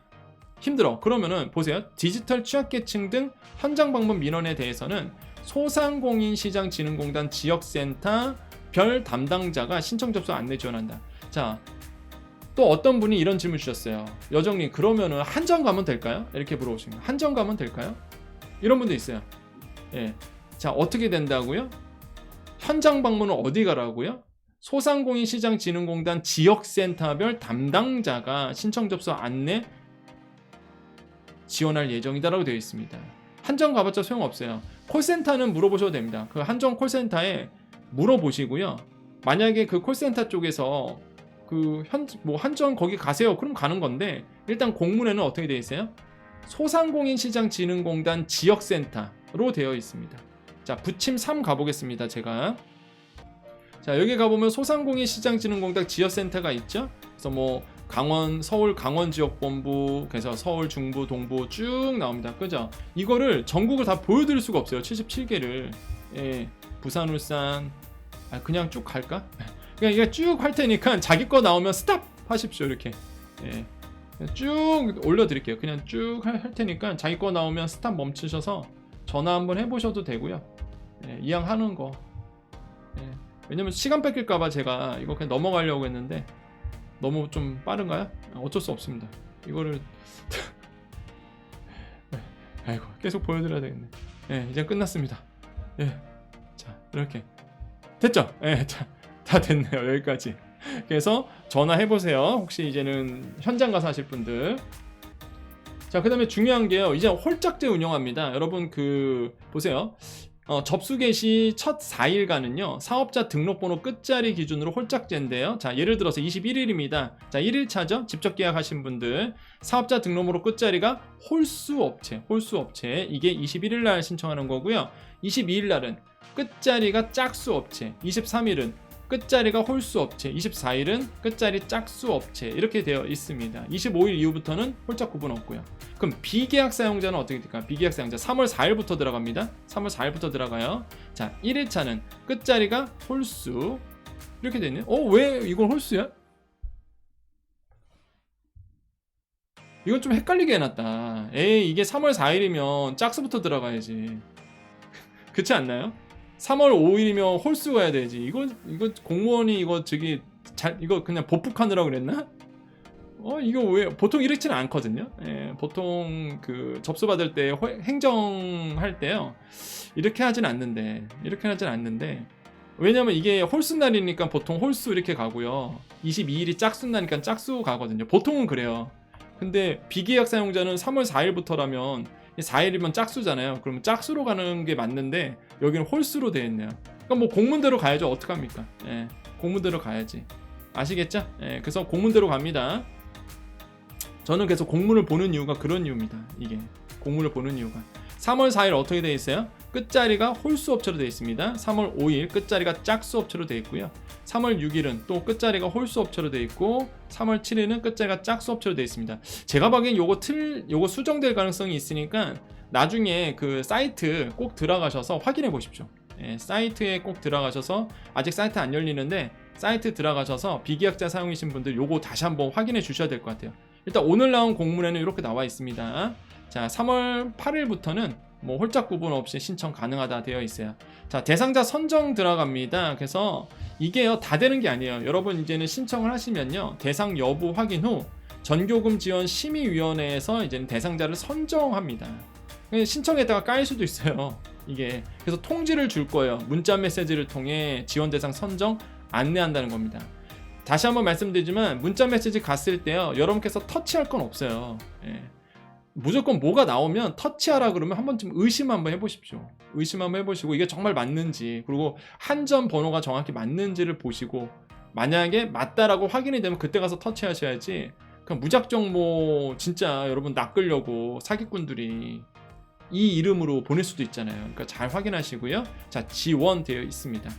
[SPEAKER 1] 힘들어. 그러면은 보세요. 디지털 취약계층 등 현장 방문 민원에 대해서는 소상공인시장진흥공단 지역센터 별 담당자가 신청 접수 안내 지원한다. 자, 또 어떤 분이 이런 질문 주셨어요. 여정님, 그러면은 한정 가면 될까요? 이렇게 물어보시면 한정 가면 될까요? 이런 분도 있어요. 예. 자, 어떻게 된다고요? 현장 방문은 어디 가라고요? 소상공인시장진흥공단 지역센터별 담당자가 신청 접수 안내 지원할 예정이다라고 되어 있습니다. 한정 가봤자 소용없어요. 콜센터는 물어보셔도 됩니다. 그 한정 콜센터에 물어보시고요. 만약에 그 콜센터 쪽에서 그 한정 거기 가세요. 그럼 가는 건데, 일단 공문에는 어떻게 되어 있어요? 소상공인시장진흥공단 지역센터로 되어 있습니다. 자, 부침 3 가보겠습니다. 제가. 자, 여기 가보면 소상공인시장진흥공단 지역센터가 있죠. 그래서 뭐 서울 강원지역본부, 그래서 서울 중부 동부 쭉 나옵니다. 그죠? 이거를 전국을 다 보여드릴 수가 없어요. 77개를. 예, 부산, 울산. 그냥 쭉 갈까? 그냥 이게 쭉 할 테니까 자기 거 나오면 스탑 하십시오. 이렇게. 예, 쭉 올려드릴게요. 그냥 쭉 할 테니까 자기 거 나오면 스탑 멈추셔서 전화 한번 해보셔도 되고요. 예, 이왕 하는 거. 예, 왜냐면 시간 뺏길까봐 제가 이거 그냥 넘어가려고 했는데 너무 좀 빠른가요? 어쩔 수 없습니다. 이거를 아이고, 계속 보여드려야 되겠네. 예, 이제 끝났습니다. 예, 자, 이렇게 됐죠? 예, 자, 다 됐네요. 여기까지. 그래서 전화해보세요. 혹시 이제는 현장 가서 하실 분들. 자, 그 다음에 중요한 게요, 이제 홀짝제 운영합니다. 여러분 보세요. 접수 개시 첫 4일간은요, 사업자 등록번호 끝자리 기준으로 홀짝제인데요. 자, 예를 들어서 21일입니다. 자, 1일차죠. 직접 계약하신 분들. 사업자 등록번호 끝자리가 홀수업체. 이게 21일 날 신청하는 거고요. 22일 날은 끝자리가 짝수업체. 23일은 끝자리가 홀수업체, 24일은 끝자리 짝수업체, 이렇게 되어 있습니다. 25일 이후부터는 홀짝 구분 없고요. 그럼 비계약 사용자는 어떻게 될까요? 비계약 사용자 3월 4일부터 들어갑니다. 3월 4일부터 들어가요. 자, 1일차는 끝자리가 홀수, 이렇게 되네. 왜 이건 홀수야? 이건 좀 헷갈리게 해놨다. 이게 3월 4일이면 짝수부터 들어가야지. 그렇지 않나요? 3월 5일이면 홀수가 해야 되지. 이거 공무원이 이거 그냥 복붙하느라고 그랬나? 이거 왜 보통 이렇지는 않거든요. 예, 보통 그 접수 받을 때 행정할 때요, 이렇게 하진 않는데 왜냐면 이게 홀수 날이니까 보통 홀수 이렇게 가고요. 22일이 짝수 날이니까 짝수 가거든요. 보통은 그래요. 근데 비계약 사용자는 3월 4일부터라면 4일이면 짝수잖아요. 그러면 짝수로 가는 게 맞는데 여기는 홀수로 되어 있네요. 그러니까 뭐 공문대로 가야죠. 어떡합니까? 예, 공문대로 가야지. 아시겠죠? 예, 그래서 공문대로 갑니다. 저는 계속 공문을 보는 이유가 그런 이유입니다. 이게 공문을 보는 이유가 3월 4일 어떻게 되어 있어요? 끝자리가 홀수업체로 되어 있습니다. 3월 5일 끝자리가 짝수업체로 되어 있고요. 3월 6일은 또 끝자리가 홀수업체로 되어 있고 3월 7일은 끝자리가 짝수업체로 되어 있습니다. 제가 보기엔 요거 수정될 가능성이 있으니까 나중에 그 사이트 꼭 들어가셔서 확인해 보십시오. 예, 사이트에 꼭 들어가셔서, 아직 사이트 안 열리는데 사이트 들어가셔서 비계약자 사용이신 분들 요거 다시 한번 확인해 주셔야 될 것 같아요. 일단 오늘 나온 공문에는 이렇게 나와 있습니다. 자, 3월 8일부터는 뭐 홀짝 구분 없이 신청 가능하다 되어 있어요. 자, 대상자 선정 들어갑니다. 그래서 이게요, 다 되는 게 아니에요. 여러분 이제는 신청을 하시면요, 대상 여부 확인 후 전교금 지원 심의위원회에서 이제는 대상자를 선정합니다. 신청에다가 까일 수도 있어요. 이게 그래서 통지를 줄 거예요. 문자 메시지를 통해 지원 대상 선정 안내한다는 겁니다. 다시 한번 말씀드리지만 문자 메시지 갔을 때요, 여러분께서 터치할 건 없어요. 예. 무조건 뭐가 나오면 터치하라 그러면 한번 좀 의심 한번 해보십시오. 의심 한번 해보시고 이게 정말 맞는지, 그리고 한전 번호가 정확히 맞는지를 보시고 만약에 맞다라고 확인이 되면 그때 가서 터치하셔야지, 그냥 무작정 뭐 진짜 여러분 낚으려고 사기꾼들이 이 이름으로 보낼 수도 있잖아요. 그러니까 잘 확인하시고요. 자, 지원되어 있습니다.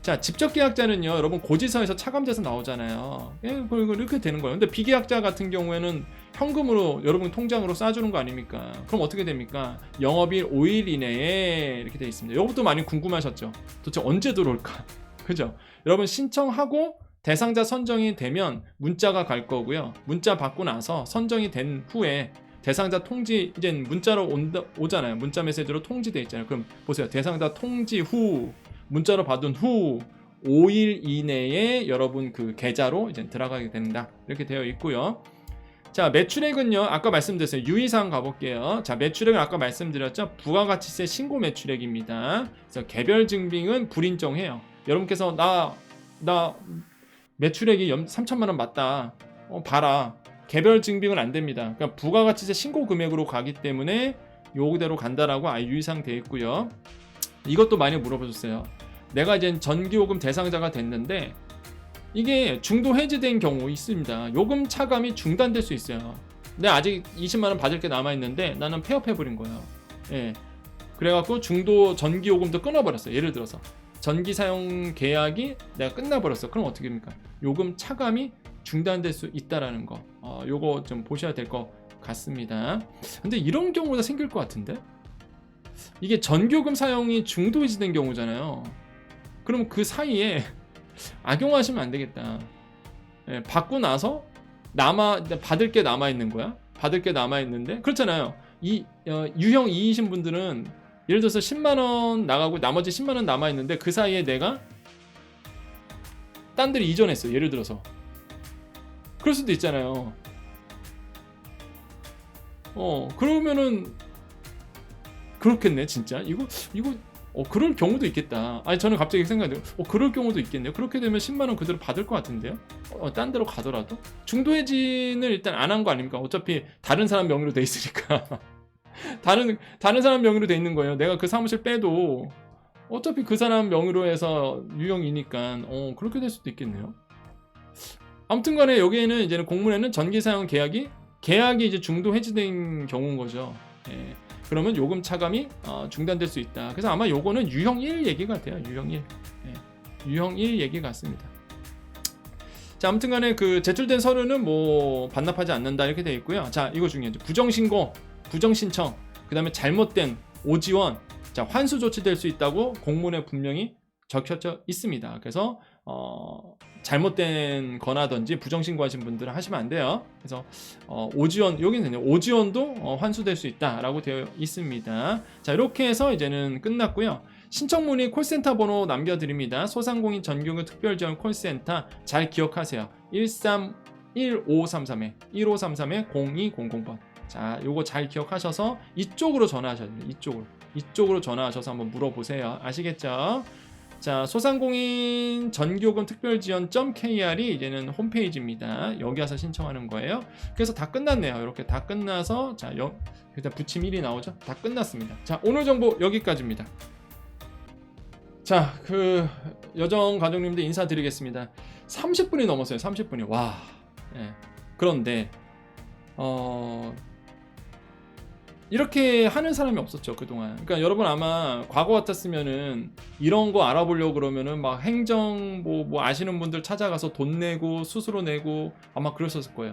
[SPEAKER 1] 자, 직접 계약자는요, 여러분 고지서에서 차감돼서 나오잖아요. 예, 이렇게 되는 거예요. 근데 비계약자 같은 경우에는 현금으로 여러분 통장으로 쏴주는 거 아닙니까? 그럼 어떻게 됩니까? 영업일 5일 이내에 이렇게 되어 있습니다. 이것도 많이 궁금하셨죠? 도대체 언제 들어올까? 그죠? 여러분 신청하고 대상자 선정이 되면 문자가 갈 거고요. 문자 받고 나서 선정이 된 후에 대상자 통지, 이제 문자로 오잖아요. 문자 메시지로 통지돼 있잖아요. 그럼 보세요. 대상자 통지 후, 문자로 받은 후 5일 이내에 여러분 그 계좌로 이제 들어가게 된다. 이렇게 되어 있고요. 자, 매출액은요, 아까 말씀드렸어요. 유의사항 가볼게요. 자, 매출액은 아까 말씀드렸죠. 부가가치세 신고 매출액입니다. 그래서 개별 증빙은 불인정해요. 여러분께서 나 매출액이 3천만 원 맞다. 봐라. 개별 증빙은 안 됩니다. 그러니까 부가가치세 신고 금액으로 가기 때문에 요대로 간다라고 아예 유의사항 되어 있고요. 이것도 많이 물어보셨어요. 내가 이제 전기요금 대상자가 됐는데 이게 중도 해지된 경우 있습니다. 요금 차감이 중단될 수 있어요. 근데 아직 20만 원 받을 게 남아 있는데 나는 폐업해버린 거예요. 예. 그래갖고 중도 전기요금도 끊어버렸어요. 예를 들어서 전기 사용 계약이 내가 끝나버렸어. 그럼 어떻게 됩니까? 요금 차감이 중단될 수 있다라는 거. 요거 좀 보셔야 될 것 같습니다. 근데 이런 경우가 생길 것 같은데? 이게 전기요금 사용이 중도 해지된 경우잖아요. 그럼 그 사이에 악용하시면 안 되겠다. 예, 받고 나서 받을 게 남아 있는 거야. 받을 게 남아 있는데 그렇잖아요. 유형 2이신 분들은 예를 들어서 10만 원 나가고 나머지 10만 원 남아 있는데 그 사이에 내가 딴 데를 이전했어. 예를 들어서 그럴 수도 있잖아요. 그러면은 그렇겠네 진짜. 이거 그럴 경우도 있겠다. 아니 저는 갑자기 생각해요. 그럴 경우도 있겠네요. 그렇게 되면 10만 원 그대로 받을 것 같은데요. 딴 데로 가더라도 중도 해지는 일단 안 한 거 아닙니까? 어차피 다른 사람 명의로 돼 있으니까. 다른 사람 명의로 돼 있는 거예요. 내가 그 사무실 빼도 어차피 그 사람 명의로 해서 유형이니까 그렇게 될 수도 있겠네요. 아무튼간에 여기에는 이제는 공문에는 전기 사용 계약이 이제 중도 해지된 경우인 거죠. 예. 그러면 요금 차감이 중단될 수 있다. 그래서 아마 요거는 유형 1 얘기 같아요. 유형 1. 예. 유형 1 얘기 같습니다. 자, 아무튼간에 그 제출된 서류는 뭐 반납하지 않는다 이렇게 되어 있고요. 자, 이거 중요하죠. 부정신고, 부정신청, 그 다음에 잘못된 오지원, 자, 환수 조치될 수 있다고 공문에 분명히 적혀져 있습니다. 그래서 잘못된 거나든지 부정신고하신 분들은 하시면 안 돼요. 그래서 오지원, 여기는 오지원도 환수될 수 있다라고 되어 있습니다. 자, 이렇게 해서 이제는 끝났고요. 신청 문의 콜센터 번호 남겨드립니다. 소상공인 전기요금 특별지원 콜센터 잘 기억하세요. 1533-0200번. 자, 요거 잘 기억하셔서 이쪽으로 전화하셔야 돼요. 이쪽으로 전화하셔서 한번 물어보세요. 아시겠죠? 자, 소상공인 전기요금 특별지원.kr이 이제는 홈페이지입니다. 여기 와서 신청하는 거예요. 그래서 다 끝났네요. 이렇게 다 끝나서 자, 일단 부침 1이 나오죠. 다 끝났습니다. 자, 오늘 정보 여기까지입니다. 자, 그 여정 가족님들 인사드리겠습니다. 30분이 넘었어요. 30분이. 와. 예. 그런데 이렇게 하는 사람이 없었죠 그동안. 그러니까 여러분 아마 과거 같았으면은 이런 거 알아보려고 그러면은 막 행정 뭐 아시는 분들 찾아가서 돈 내고 수수료 내고 아마 그랬었을 거예요.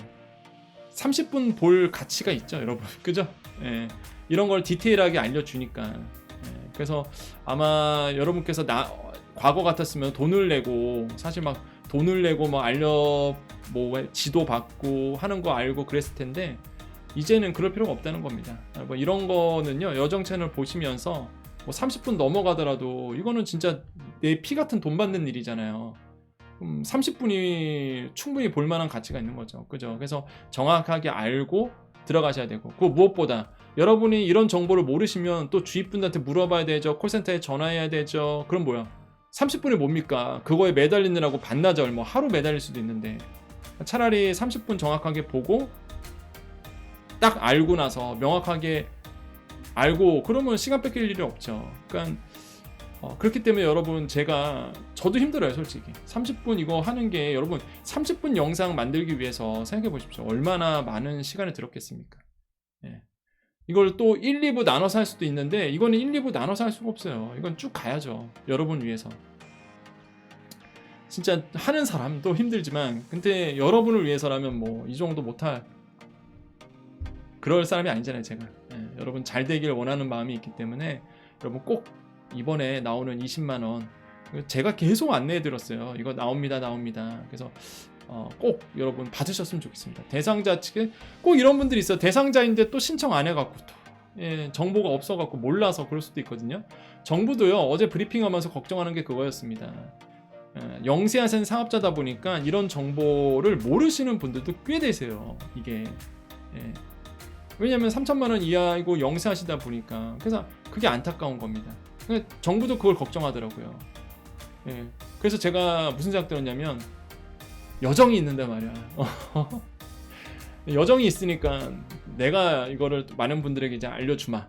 [SPEAKER 1] 30분 볼 가치가 있죠 여러분. 그죠? 예. 이런 걸 디테일하게 알려주니까. 예. 그래서 아마 여러분께서 과거 같았으면 돈을 내고 사실 막 돈을 내고 뭐 지도 받고 하는 거 알고 그랬을 텐데 이제는 그럴 필요가 없다는 겁니다. 뭐 이런 거는요 여정 채널 보시면서 뭐 30분 넘어가더라도 이거는 진짜 내 피 같은 돈 받는 일이잖아요. 30분이 충분히 볼만한 가치가 있는 거죠. 그죠? 그래서 정확하게 알고 들어가셔야 되고, 그 무엇보다 여러분이 이런 정보를 모르시면 또 주위 분들한테 물어봐야 되죠. 콜센터에 전화해야 되죠. 그럼 뭐야? 30분이 뭡니까? 그거에 매달리느라고 반나절 뭐 하루 매달릴 수도 있는데 차라리 30분 정확하게 보고 딱 알고 나서 명확하게 알고 그러면 시간 뺏길 일이 없죠. 그러니까 그렇기 때문에 여러분 저도 힘들어요 솔직히. 30분 이거 하는 게 여러분 30분 영상 만들기 위해서 생각해 보십시오. 얼마나 많은 시간을 들었겠습니까? 예. 이걸 또 1, 2부 나눠서 할 수도 있는데 이거는 1, 2부 나눠서 할 수가 없어요. 이건 쭉 가야죠. 여러분 위해서. 진짜 하는 사람도 힘들지만 근데 여러분을 위해서라면 뭐 이 정도 못할 그럴 사람이 아니잖아요 제가. 예, 여러분 잘 되길 원하는 마음이 있기 때문에 여러분 꼭 이번에 나오는 20만원 제가 계속 안내해 드렸어요. 이거 나옵니다. 그래서 꼭 여러분 받으셨으면 좋겠습니다. 대상자 측에 꼭 이런 분들이 있어요. 대상자인데 또 신청 안 해갖고 또 정보가 없어갖고 몰라서 그럴 수도 있거든요. 정부도요 어제 브리핑하면서 걱정하는 게 그거였습니다. 영세하신 사업자다 보니까 이런 정보를 모르시는 분들도 꽤 되세요. 이게 왜냐면 3천만원 이하이고 영세하시다 보니까 그래서 그게 안타까운 겁니다. 정부도 그걸 걱정하더라고요. 그래서 제가 무슨 생각 들었냐면 여정이 있는데 말이야. 여정이 있으니까 내가 이거를 많은 분들에게 이제 알려주마.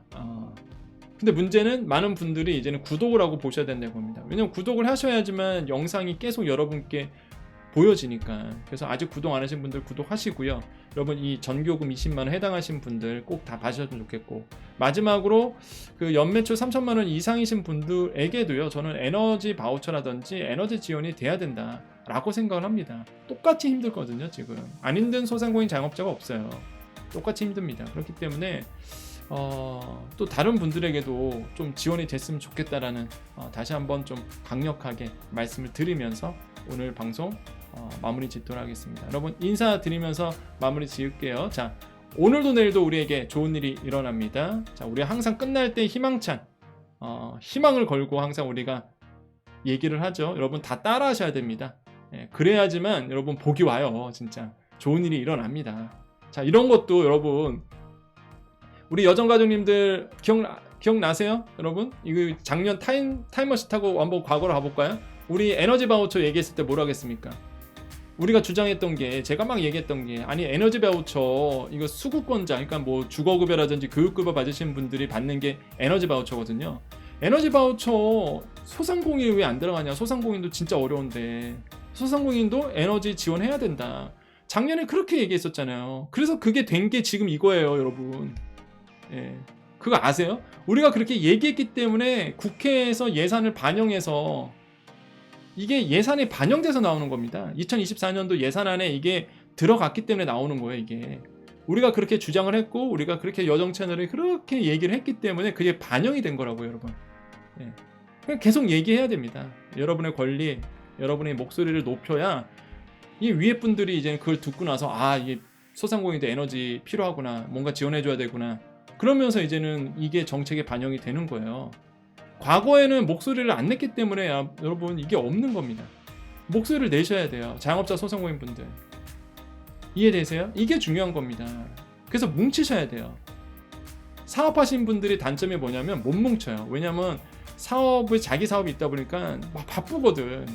[SPEAKER 1] 근데 문제는 많은 분들이 이제는 구독을 하고 보셔야 된다고 합니다. 왜냐면 구독을 하셔야지만 영상이 계속 여러분께 보여지니까. 그래서 아직 구독 안 하신 분들 구독하시고요. 여러분 이 전기요금 20만원 해당하신 분들 꼭 다 봐주셨으면 좋겠고, 마지막으로 그 연매출 3천만원 이상이신 분들에게도요 저는 에너지 바우처라든지 에너지 지원이 돼야 된다 라고 생각을 합니다. 똑같이 힘들거든요. 지금 안 힘든 소상공인 자영업자가 없어요. 똑같이 힘듭니다. 그렇기 때문에 또 다른 분들에게도 좀 지원이 됐으면 좋겠다라는 다시 한번 좀 강력하게 말씀을 드리면서 오늘 방송 마무리 짓도록 하겠습니다. 여러분 인사드리면서 마무리 지을게요. 자, 오늘도 내일도 우리에게 좋은 일이 일어납니다. 자, 우리 항상 끝날 때 희망찬 희망을 걸고 항상 우리가 얘기를 하죠. 여러분 다 따라 하셔야 됩니다. 그래야지만 여러분 복이 와요. 진짜 좋은 일이 일어납니다. 자, 이런 것도 여러분 우리 여정가족님들 기억나세요? 여러분 이거 작년 타임머신 타고 한번 과거로 가볼까요? 우리 에너지 바우처 얘기했을 때 뭐라 하겠습니까? 우리가 주장했던 게, 제가 막 얘기했던 게, 아니 에너지 바우처 이거 수급권자, 그러니까 뭐 주거급여라든지 교육급여 받으시는 분들이 받는 게 에너지 바우처거든요. 에너지 바우처 소상공인 왜 안 들어가냐? 소상공인도 진짜 어려운데 소상공인도 에너지 지원해야 된다. 작년에 그렇게 얘기했었잖아요. 그래서 그게 된 게 지금 이거예요, 여러분. 그거 아세요? 우리가 그렇게 얘기했기 때문에 국회에서 예산을 반영해서 이게 예산이 반영돼서 나오는 겁니다. 2024년도 예산안에 이게 들어갔기 때문에 나오는 거예요. 이게 우리가 그렇게 주장을 했고 우리가 그렇게 여정 채널에 그렇게 얘기를 했기 때문에 그게 반영이 된 거라고요, 여러분. 계속 얘기해야 됩니다. 여러분의 권리, 여러분의 목소리를 높여야 이 위에 분들이 이제 그걸 듣고 나서 이게 소상공인도 에너지 필요하구나, 뭔가 지원해줘야 되구나, 그러면서 이제는 이게 정책에 반영이 되는 거예요. 과거에는 목소리를 안 냈기 때문에 여러분 이게 없는 겁니다. 목소리를 내셔야 돼요. 자영업자 소상공인 분들 이해되세요? 이게 중요한 겁니다. 그래서 뭉치셔야 돼요. 사업하신 분들이 단점이 뭐냐면 못 뭉쳐요. 왜냐면 자기 사업이 있다 보니까 막 바쁘거든.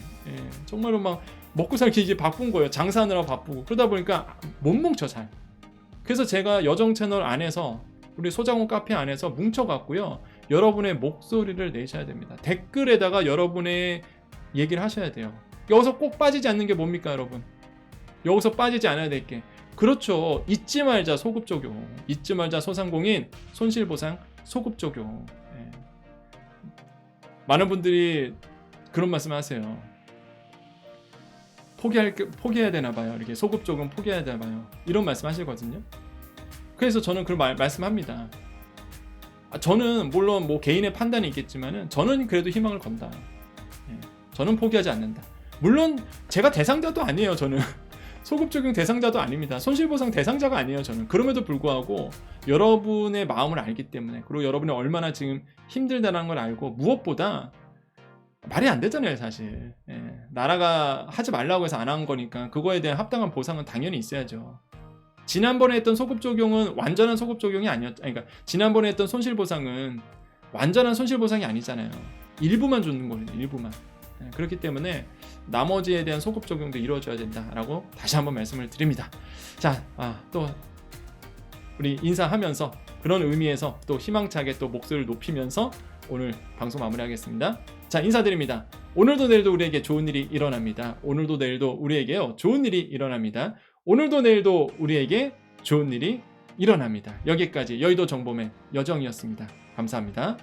[SPEAKER 1] 정말로 막 먹고 살기 이제 바쁜 거예요. 장사하느라 바쁘고 그러다 보니까 못 뭉쳐 잘. 그래서 제가 여정 채널 안에서 우리 소자공 카페 안에서 뭉쳐갖고요, 여러분의 목소리를 내셔야 됩니다. 댓글에다가 여러분의 얘기를 하셔야 돼요. 여기서 꼭 빠지지 않는 게 뭡니까, 여러분? 여기서 빠지지 않아야 될 게, 그렇죠, 잊지 말자 소급 적용, 잊지 말자 소상공인 손실보상 소급 적용. 많은 분들이 그런 말씀 하세요. 포기해야 되나 봐요. 이렇게 소급 적용 포기해야 되나 봐요. 이런 말씀 하시거든요. 그래서 저는 그런 말씀합니다. 저는 물론 뭐 개인의 판단이 있겠지만은 저는 그래도 희망을 건다. 저는 포기하지 않는다. 물론 제가 대상자도 아니에요. 저는 소급 적용 대상자도 아닙니다. 손실보상 대상자가 아니에요. 저는 그럼에도 불구하고 여러분의 마음을 알기 때문에, 그리고 여러분이 얼마나 지금 힘들다는 걸 알고, 무엇보다 말이 안 되잖아요, 사실. 나라가 하지 말라고 해서 안 한 거니까 그거에 대한 합당한 보상은 당연히 있어야죠. 지난번에 했던 소급 적용은 완전한 소급 적용이 그러니까 지난번에 했던 손실보상은 완전한 손실보상이 아니잖아요. 일부만 주는 거예요, 일부만. 그렇기 때문에 나머지에 대한 소급 적용도 이루어져야 된다라고 다시 한번 말씀을 드립니다. 자, 또 우리 인사하면서 그런 의미에서 또 희망차게 또 목소리를 높이면서 오늘 방송 마무리하겠습니다. 자, 인사드립니다. 오늘도 내일도 우리에게 좋은 일이 일어납니다. 오늘도 내일도 우리에게요 좋은 일이 일어납니다. 오늘도 내일도 우리에게 좋은 일이 일어납니다. 여기까지 여의도 정보맨 여정이었습니다. 감사합니다.